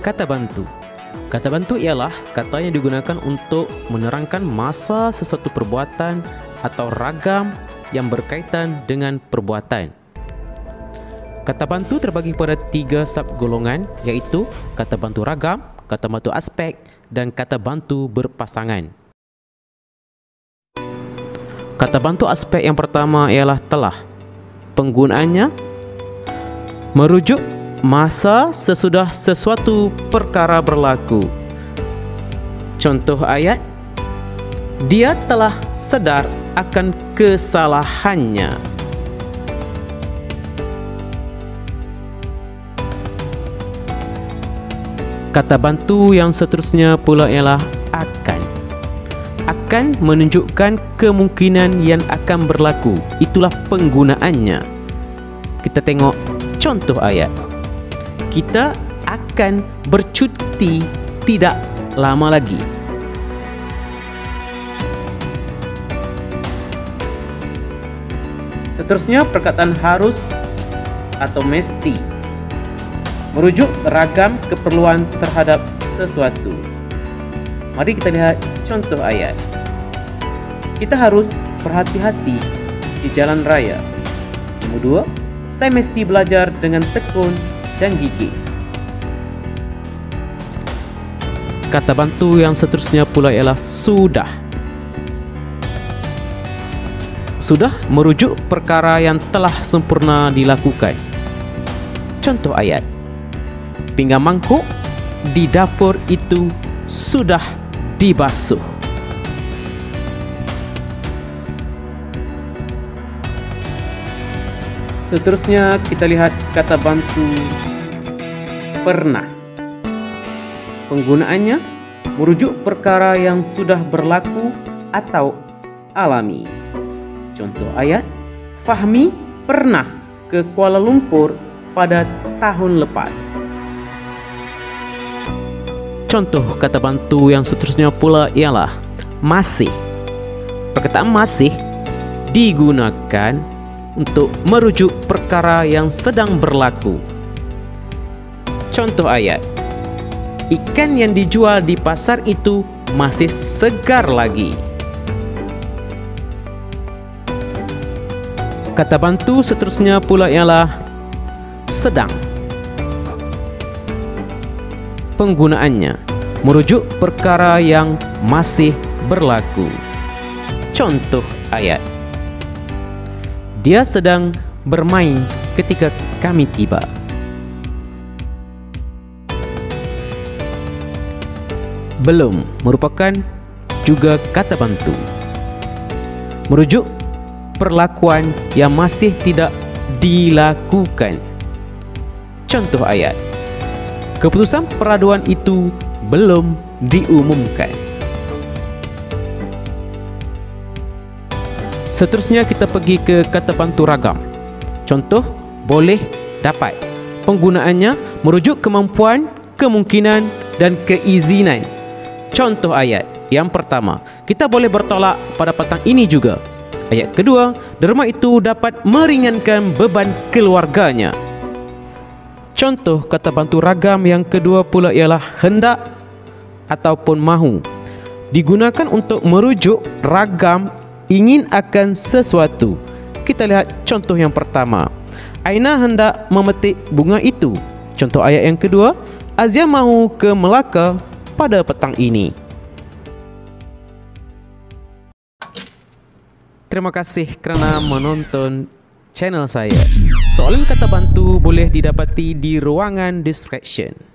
Kata bantu. Kata bantu ialah kata yang digunakan untuk menerangkan masa sesuatu perbuatan atau ragam yang berkaitan dengan perbuatan. Kata bantu terbagi pada 3 subgolongan, iaitu kata bantu ragam, kata bantu aspek dan kata bantu berpasangan. Kata bantu aspek yang pertama ialah telah. Penggunaannya merujuk masa sesudah sesuatu perkara berlaku. Contoh ayat, dia telah sedar akan kesalahannya. Kata bantu yang seterusnya pula ialah akan. Akan menunjukkan kemungkinan yang akan berlaku. Itulah penggunaannya. Kita tengok contoh ayat. Kita akan bercuti tidak lama lagi. Seterusnya perkataan harus atau mesti merujuk ragam keperluan terhadap sesuatu. Mari kita lihat contoh ayat. Kita harus berhati-hati di jalan raya. Nomor 2, saya mesti belajar dengan tekun dan gigih. Kata bantu yang seterusnya pula ialah sudah. Sudah merujuk perkara yang telah sempurna dilakukan. Contoh ayat. Pinggan mangkuk di dapur itu sudah dibasuh. Seterusnya kita lihat kata bantu pernah. Penggunaannya merujuk perkara yang sudah berlaku atau alami. Contoh ayat, Fahmi pernah ke Kuala Lumpur pada tahun lepas. Contoh kata bantu yang seterusnya pula ialah masih. Perkataan masih digunakan untuk merujuk perkara yang sedang berlaku. Contoh ayat, ikan yang dijual di pasar itu masih segar lagi. Kata bantu seterusnya pula ialah sedang. Penggunaannya merujuk perkara yang masih berlaku. Contoh ayat, dia sedang bermain ketika kami tiba. Belum merupakan juga kata bantu, merujuk perlakuan yang masih tidak dilakukan. Contoh ayat, keputusan peraduan itu belum diumumkan. Seterusnya kita pergi ke kata bantu ragam. Contoh, boleh, dapat. Penggunaannya merujuk kemampuan, kemungkinan dan keizinan. Contoh ayat yang pertama, kita boleh bertolak pada petang ini juga. Ayat kedua, derma itu dapat meringankan beban keluarganya. Contoh kata bantu ragam yang kedua pula ialah hendak ataupun mahu. Digunakan untuk merujuk ragam ingin akan sesuatu. Kita lihat contoh yang pertama. Aina hendak memetik bunga itu. Contoh ayat yang kedua, Azia mahu ke Melaka pada petang ini. Terima kasih kerana menonton channel saya. Soalan kata bantu boleh didapati di ruangan description.